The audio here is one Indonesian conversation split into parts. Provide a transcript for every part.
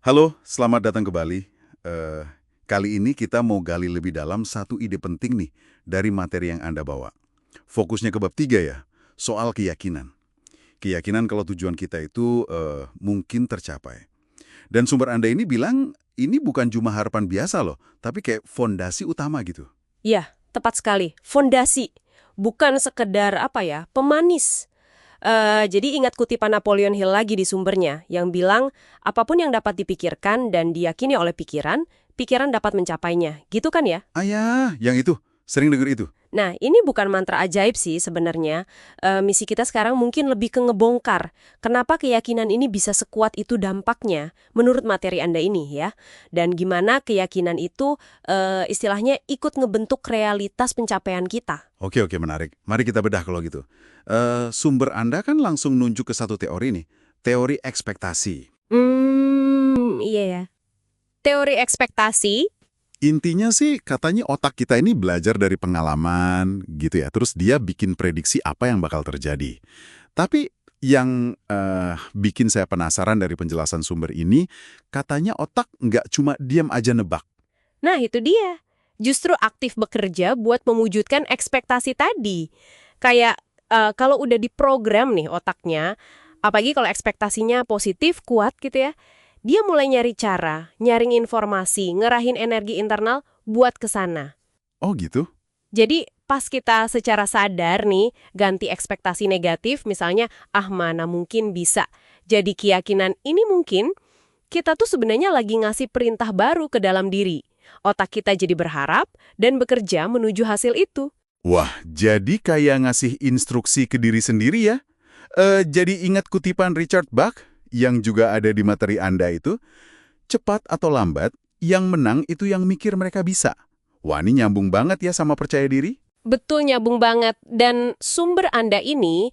Halo, selamat datang ke Bali. Eh, Kali ini kita mau gali lebih dalam satu ide penting nih dari materi yang Anda bawa. Fokusnya ke bab 3 ya, soal keyakinan. Keyakinan kalau tujuan kita itu mungkin tercapai. Dan sumber Anda ini bilang ini bukan cuma harapan biasa loh, tapi kayak fondasi utama gitu. Ya, tepat sekali. Fondasi, bukan sekedar pemanis. Jadi ingat kutipan Napoleon Hill lagi di sumbernya, yang bilang, apapun yang dapat dipikirkan dan diyakini oleh pikiran, pikiran dapat mencapainya. Gitu kan ya? Ah ya, yang itu, sering dengar itu. Nah, ini bukan mantra ajaib sih sebenarnya. Misi kita sekarang mungkin lebih ke ngebongkar. Kenapa keyakinan ini bisa sekuat itu dampaknya, menurut materi Anda ini ya. Dan gimana keyakinan itu istilahnya ikut ngebentuk realitas pencapaian kita. Oke, menarik. Mari kita bedah kalau gitu. Sumber Anda kan langsung nunjuk ke satu teori nih, teori ekspektasi. Iya ya. Teori ekspektasi. Intinya sih katanya otak kita ini belajar dari pengalaman gitu ya. Terus dia bikin prediksi apa yang bakal terjadi. Tapi yang bikin saya penasaran dari penjelasan sumber ini, katanya otak nggak cuma diam aja nebak. Nah, itu dia. Justru aktif bekerja buat mewujudkan ekspektasi tadi. Kayak kalau udah diprogram nih otaknya, apalagi kalau ekspektasinya positif, kuat gitu ya, dia mulai nyari cara, nyaring informasi, ngerahin energi internal buat ke sana. Oh gitu? Jadi pas kita secara sadar nih ganti ekspektasi negatif, misalnya mana mungkin bisa. Jadi keyakinan ini mungkin, kita tuh sebenarnya lagi ngasih perintah baru ke dalam diri. Otak kita jadi berharap dan bekerja menuju hasil itu. Wah, jadi kayak ngasih instruksi ke diri sendiri ya? Jadi ingat kutipan Richard Bach yang juga ada di materi Anda itu, cepat atau lambat, yang menang itu yang mikir mereka bisa. Wah, ini nyambung banget ya sama percaya diri. Betul, nyambung banget. Dan sumber Anda ini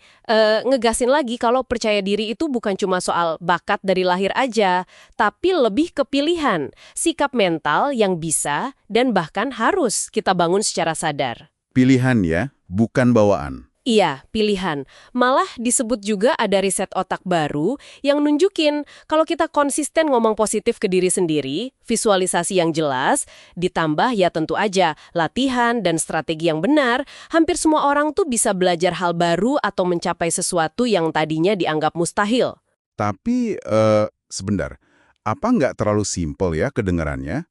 ngegasin lagi kalau percaya diri itu bukan cuma soal bakat dari lahir aja, tapi lebih ke pilihan, sikap mental yang bisa dan bahkan harus kita bangun secara sadar. Pilihan ya, bukan bawaan. Iya, pilihan. Malah disebut juga ada riset otak baru yang nunjukin kalau kita konsisten ngomong positif ke diri sendiri, visualisasi yang jelas, ditambah ya tentu aja latihan dan strategi yang benar, hampir semua orang tuh bisa belajar hal baru atau mencapai sesuatu yang tadinya dianggap mustahil. Tapi, sebentar, apa nggak terlalu simpel ya kedengarannya?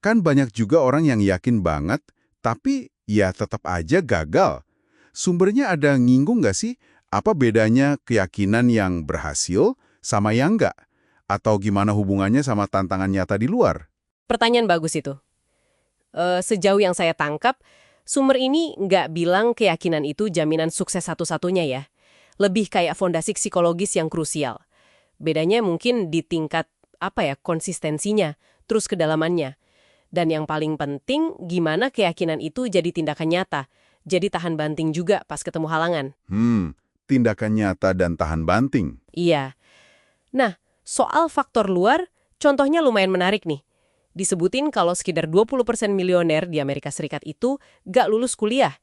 Kan banyak juga orang yang yakin banget, tapi ya tetap aja gagal. Sumbernya ada nginggung nggak sih? Apa bedanya keyakinan yang berhasil sama yang nggak? Atau gimana hubungannya sama tantangan nyata di luar? Pertanyaan bagus itu. Sejauh yang saya tangkap, sumber ini nggak bilang keyakinan itu jaminan sukses satu-satunya ya. Lebih kayak fondasi psikologis yang krusial. Bedanya mungkin di tingkat konsistensinya, terus kedalamannya. Dan yang paling penting, gimana keyakinan itu jadi tindakan nyata. Jadi tahan banting juga pas ketemu halangan. Tindakan nyata dan tahan banting. Iya. Nah, soal faktor luar, contohnya lumayan menarik nih. Disebutin kalau sekitar 20% milioner di Amerika Serikat itu gak lulus kuliah.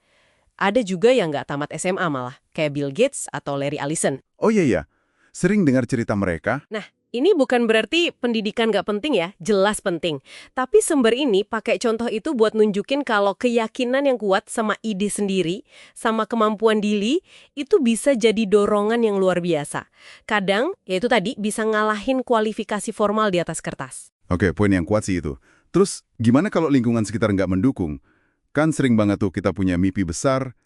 Ada juga yang gak tamat SMA malah, kayak Bill Gates atau Larry Ellison. Oh iya, sering dengar cerita mereka. Nah, ini bukan berarti pendidikan gak penting ya, jelas penting. Tapi sumber ini pakai contoh itu buat nunjukin kalau keyakinan yang kuat sama ide sendiri, sama kemampuan diri, itu bisa jadi dorongan yang luar biasa. Kadang, yaitu tadi, bisa ngalahin kualifikasi formal di atas kertas. Oke, poin yang kuat sih itu. Terus, gimana kalau lingkungan sekitar nggak mendukung? Kan sering banget tuh kita punya mimpi besar,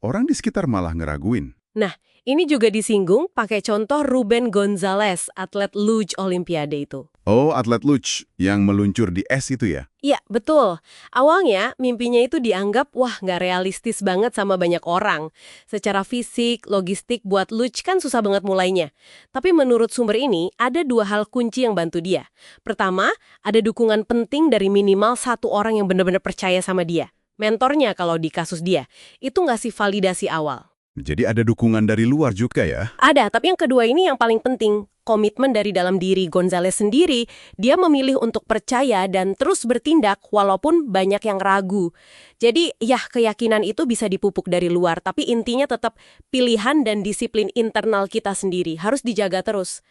orang di sekitar malah ngeraguin. Nah, ini juga disinggung pakai contoh Ruben Gonzalez, atlet luge Olimpiade itu. Oh, atlet luge yang meluncur di es itu ya? Iya, betul. Awalnya mimpinya itu dianggap, wah nggak realistis banget sama banyak orang. Secara fisik, logistik buat luge kan susah banget mulainya. Tapi menurut sumber ini, ada dua hal kunci yang bantu dia. Pertama, ada dukungan penting dari minimal satu orang yang benar-benar percaya sama dia. Mentornya kalau di kasus dia, itu ngasih validasi awal. Jadi ada dukungan dari luar juga ya? Ada, tapi yang kedua ini yang paling penting. Komitmen dari dalam diri Gonzalez sendiri, dia memilih untuk percaya dan terus bertindak walaupun banyak yang ragu. Jadi, ya keyakinan itu bisa dipupuk dari luar, tapi intinya tetap pilihan dan disiplin internal kita sendiri harus dijaga terus.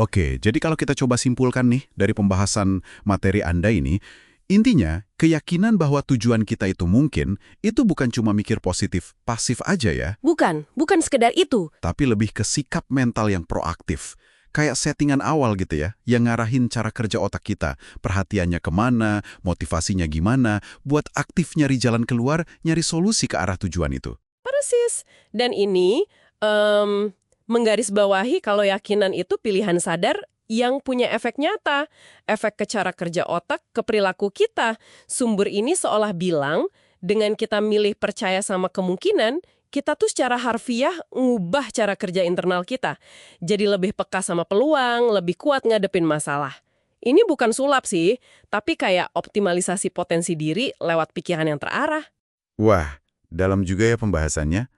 Oke, jadi kalau kita coba simpulkan nih dari pembahasan materi Anda ini, intinya keyakinan bahwa tujuan kita itu mungkin, itu bukan cuma mikir positif, pasif aja ya, Bukan sekedar itu. tapi lebih ke sikap mental yang proaktif. Kayak settingan awal gitu ya, yang ngarahin cara kerja otak kita, perhatiannya kemana, motivasinya gimana, buat aktif nyari jalan keluar, nyari solusi ke arah tujuan itu. Persis. Dan ini menggarisbawahi kalau yakinan itu pilihan sadar yang punya efek nyata. Efek ke cara kerja otak, ke perilaku kita. Sumber ini seolah bilang, dengan kita milih percaya sama kemungkinan, kita tuh secara harfiah ngubah cara kerja internal kita. Jadi lebih peka sama peluang, lebih kuat ngadepin masalah. Ini bukan sulap sih, tapi kayak optimalisasi potensi diri lewat pikiran yang terarah. Wah, dalam juga ya pembahasannya.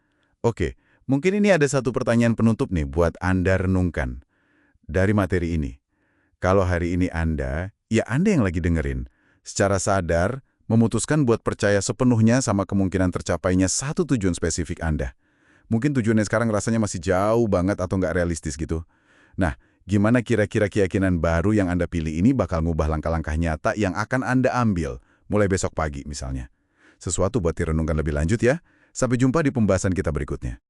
Oke, mungkin ini ada satu pertanyaan penutup nih buat Anda renungkan. Dari materi ini, kalau hari ini Anda, ya Anda yang lagi dengerin, secara sadar memutuskan buat percaya sepenuhnya sama kemungkinan tercapainya satu tujuan spesifik Anda. Mungkin tujuannya sekarang rasanya masih jauh banget atau nggak realistis gitu. Nah, gimana kira-kira keyakinan baru yang Anda pilih ini bakal ngubah langkah-langkah nyata yang akan Anda ambil, mulai besok pagi misalnya. Sesuatu buat direnungkan lebih lanjut ya. Sampai jumpa di pembahasan kita berikutnya.